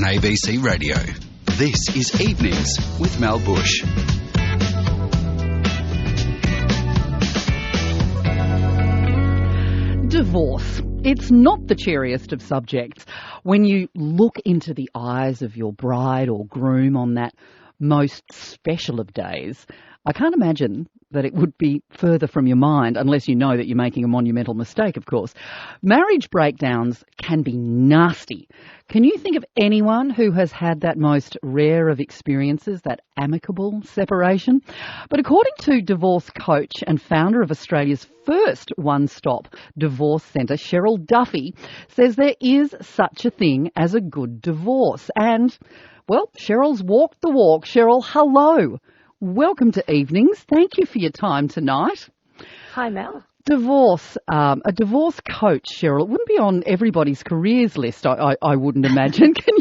on ABC Radio. This is Evenings with Mel Bush. Divorce. It's not the cheeriest of subjects. When you look into the eyes of your bride or groom on that most special of days, I can't imagine that it would be further from your mind, unless you know that you're making a monumental mistake, of course. Marriage breakdowns can be nasty. Can you think of anyone who has had that most rare of experiences, that amicable separation? But according to divorce coach and founder of Australia's first one-stop divorce centre, Cheryl Duffy, says there is such a thing as a good divorce. And, well, Cheryl's walked the walk. Cheryl, hello. Welcome to Evenings. Thank you for your time tonight. Hi, Mel. Divorce, a divorce coach, Cheryl. It wouldn't be on everybody's careers list, I wouldn't imagine. Can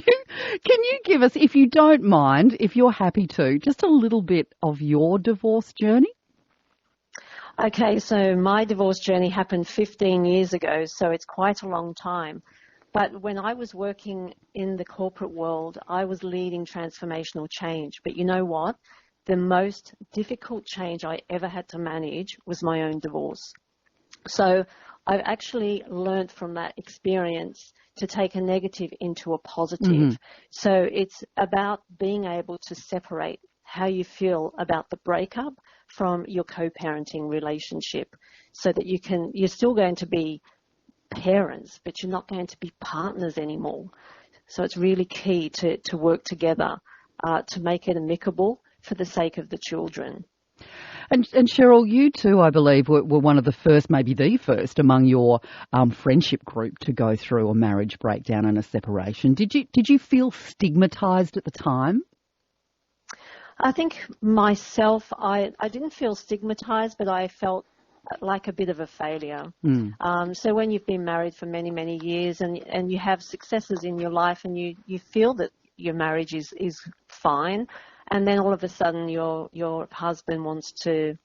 you give us, if you don't mind, if you're happy to, just a little bit of your divorce journey? Okay, so my divorce journey happened 15 years ago, so it's quite a long time. But when I was working in the corporate world, I was leading transformational change. But you know what? The most difficult change I ever had to manage was my own divorce. So I've actually learned from that experience to take a negative into a positive. Mm-hmm. So it's about being able to separate how you feel about the breakup from your co-parenting relationship, so that you're still going to be parents, but you're not going to be partners anymore. So it's really key to work together to make it amicable for the sake of the children. And Cheryl, you too, I believe, were one of the first, maybe the first, among your friendship group to go through a marriage breakdown and a separation. Did you feel stigmatised at the time? I think myself, I didn't feel stigmatised, but I felt like a bit of a failure. So when you've been married for many, many years and you have successes in your life and you feel that your marriage is fine, and then all of a sudden your husband wants to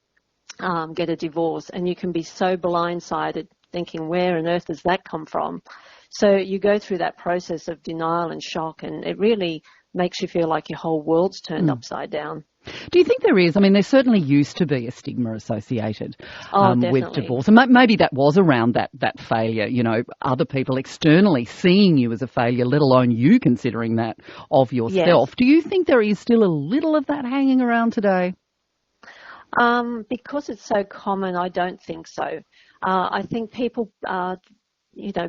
get a divorce, and you can be so blindsided thinking, where on earth does that come from? So you go through that process of denial and shock, and it really makes you feel like your whole world's turned upside down. Do you think there is? I mean, there certainly used to be a stigma associated with divorce. And maybe that was around that failure, you know, other people externally seeing you as a failure, let alone you considering that of yourself. Yes. Do you think there is still a little of that hanging around today? Because it's so common, I don't think so. I think people,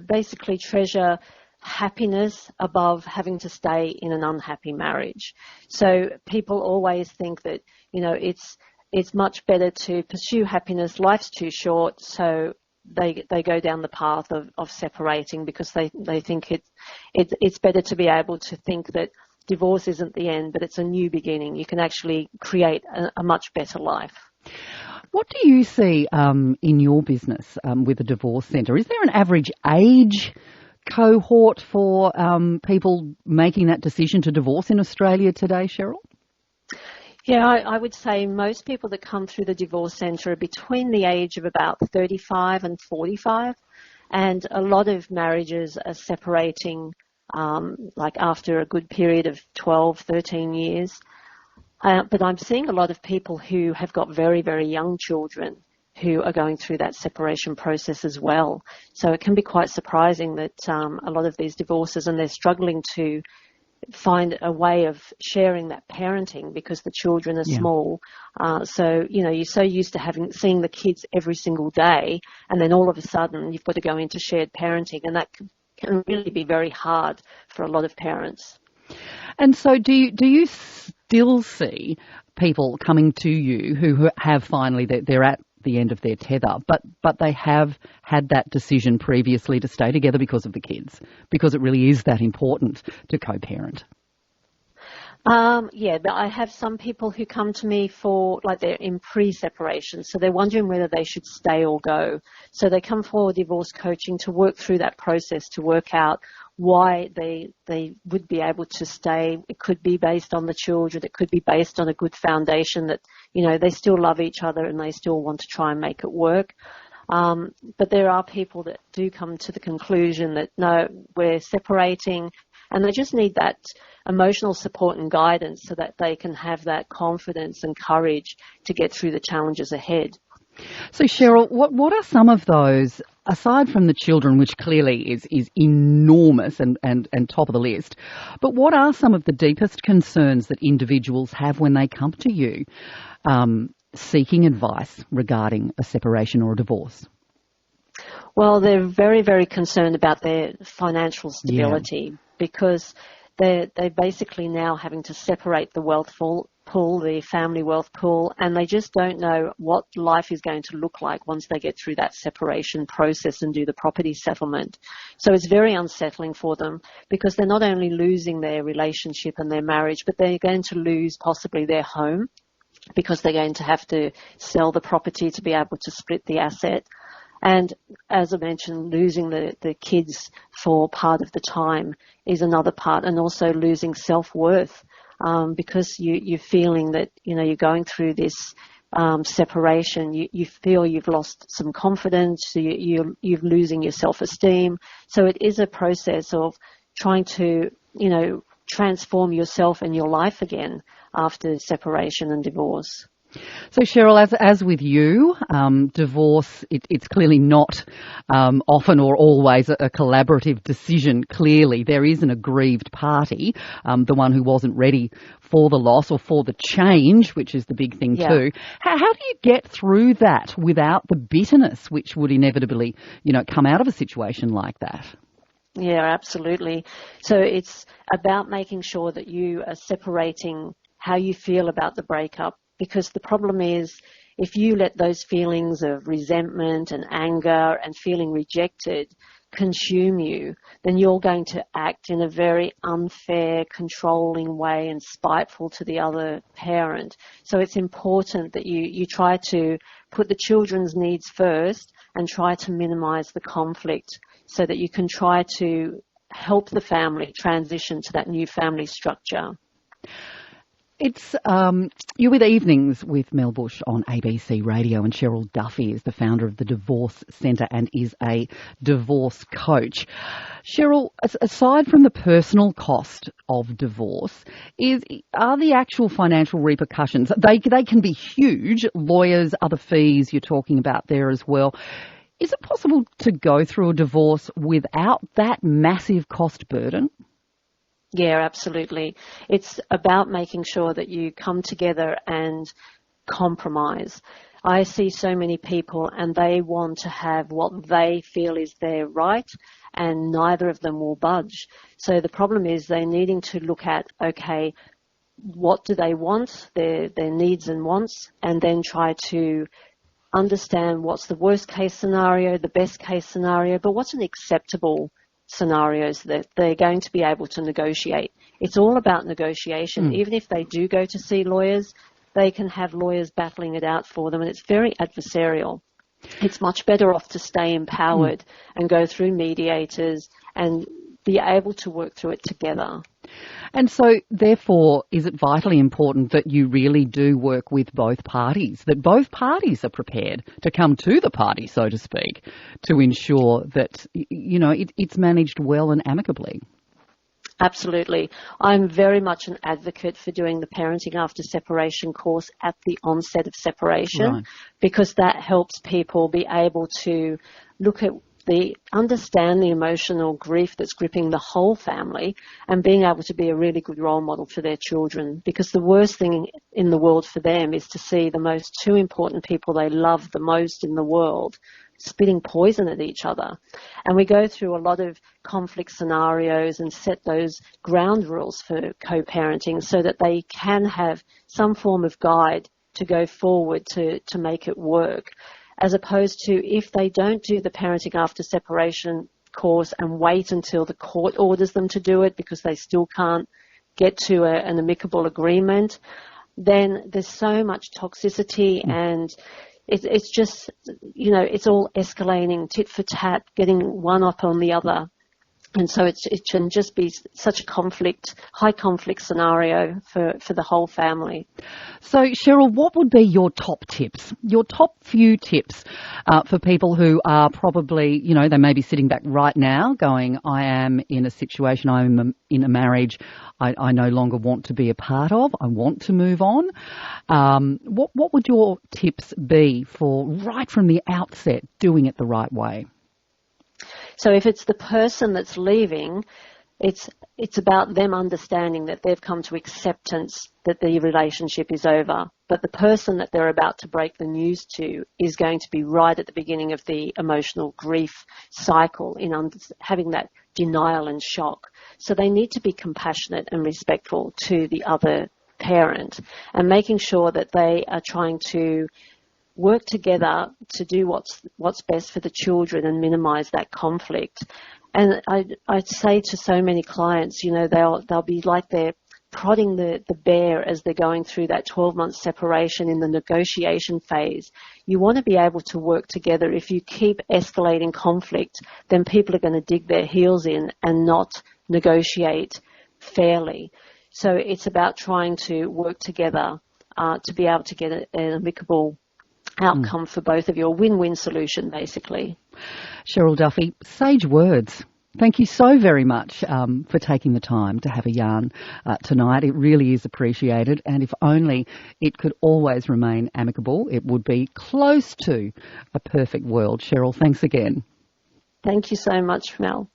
basically treasure happiness above having to stay in an unhappy marriage. So people always think that, it's much better to pursue happiness. Life's too short, so they go down the path of separating, because they think it's better to be able to think that divorce isn't the end, but it's a new beginning. You can actually create a much better life. What do you see in your business with a divorce centre? Is there an average age cohort for people making that decision to divorce in Australia today, Cheryl? Yeah, I would say most people that come through the divorce centre are between the age of about 35 and 45, and a lot of marriages are separating after a good period of 12, 13 years. But I'm seeing a lot of people who have got very, very young children who are going through that separation process as well. So it can be quite surprising that a lot of these divorces, and they're struggling to find a way of sharing that parenting because the children are small. So, you're so used to seeing the kids every single day, and then all of a sudden you've got to go into shared parenting, and that can really be very hard for a lot of parents. And so do you still see people coming to you who have finally, they're at the end of their tether, but they have had that decision previously to stay together because of the kids, because it really is that important to co-parent? But I have some people who come to me for, they're in pre-separation, so they're wondering whether they should stay or go. So they come for divorce coaching to work through that process, to work out why they would be able to stay. It could be based on the children. It could be based on a good foundation that, they still love each other and they still want to try and make it work. But there are people that do come to the conclusion that, no, we're separating. And they just need that emotional support and guidance so that they can have that confidence and courage to get through the challenges ahead. So, Cheryl, what are some of those, aside from the children, which clearly is enormous and top of the list, but what are some of the deepest concerns that individuals have when they come to you seeking advice regarding a separation or a divorce? Well, they're very, very concerned about their financial stability because they're basically now having to separate the wealth pool, the family wealth pool, and they just don't know what life is going to look like once they get through that separation process and do the property settlement. So it's very unsettling for them because they're not only losing their relationship and their marriage, but they're going to lose possibly their home because they're going to have to sell the property to be able to split the asset. And as I mentioned, losing the kids for part of the time is another part, and also losing self-worth because you're feeling that, you're going through this separation. You feel you've lost some confidence, you're losing your self-esteem. So it is a process of trying to, transform yourself and your life again after separation and divorce. So, Cheryl, as with you, divorce, it's clearly not often or always a collaborative decision. Clearly, there is an aggrieved party, the one who wasn't ready for the loss or for the change, which is the big thing too. How do you get through that without the bitterness which would inevitably, come out of a situation like that? Yeah, absolutely. So it's about making sure that you are separating how you feel about the breakup. Because the problem is, if you let those feelings of resentment and anger and feeling rejected consume you, then you're going to act in a very unfair, controlling way and spiteful to the other parent. So it's important that you try to put the children's needs first and try to minimize the conflict so that you can try to help the family transition to that new family structure. It's you're with Evenings with Mel Bush on ABC Radio, and Cheryl Duffy is the founder of the Divorce Centre and is a divorce coach. Cheryl, aside from the personal cost of divorce, are the actual financial repercussions? They can be huge. Lawyers, other fees you're talking about there as well. Is it possible to go through a divorce without that massive cost burden? Yeah, absolutely. It's about making sure that you come together and compromise. I see so many people and they want to have what they feel is their right, and neither of them will budge. So the problem is they're needing to look at, okay, what do they want, their needs and wants, and then try to understand what's the worst case scenario, the best case scenario, but what's an acceptable scenarios that they're going to be able to negotiate. It's all about negotiation. Even if they do go to see lawyers, they can have lawyers battling it out for them, and it's very adversarial. It's much better off to stay empowered and go through mediators and be able to work through it together. And so, therefore, is it vitally important that you really do work with both parties, that both parties are prepared to come to the party, so to speak, to ensure that, it's managed well and amicably? Absolutely. I'm very much an advocate for doing the Parenting After Separation course at the onset of separation, because that helps people be able to look at understand the emotional grief that's gripping the whole family and being able to be a really good role model for their children. Because the worst thing in the world for them is to see the two important people they love the most in the world spitting poison at each other. And we go through a lot of conflict scenarios and set those ground rules for co-parenting so that they can have some form of guide to go forward to make it work. As opposed to if they don't do the Parenting After Separation course and wait until the court orders them to do it because they still can't get to an amicable agreement, then there's so much toxicity and it's just, it's all escalating tit for tat, getting one up on the other. And so it can just be such a high conflict scenario for the whole family. So, Cheryl, what would be your top tips, your top few tips for people who are probably, they may be sitting back right now going, I am in a situation, I'm in a marriage I no longer want to be a part of, I want to move on. What would your tips be for right from the outset doing it the right way? So if it's the person that's leaving, it's about them understanding that they've come to acceptance that the relationship is over. But the person that they're about to break the news to is going to be right at the beginning of the emotional grief cycle in having that denial and shock. So they need to be compassionate and respectful to the other parent and making sure that they are trying to work together to do what's best for the children and minimize that conflict. And I'd say to so many clients, they'll be like they're prodding the bear as they're going through that 12-month separation in the negotiation phase. You want to be able to work together. If you keep escalating conflict, then people are going to dig their heels in and not negotiate fairly. So it's about trying to work together to be able to get an amicable outcome for both of you, a win-win solution, basically. Cheryl Duffy, sage words. Thank you so very much for taking the time to have a yarn tonight. It really is appreciated, and if only it could always remain amicable, it would be close to a perfect world. Cheryl, thanks again. Thank you so much, Mel.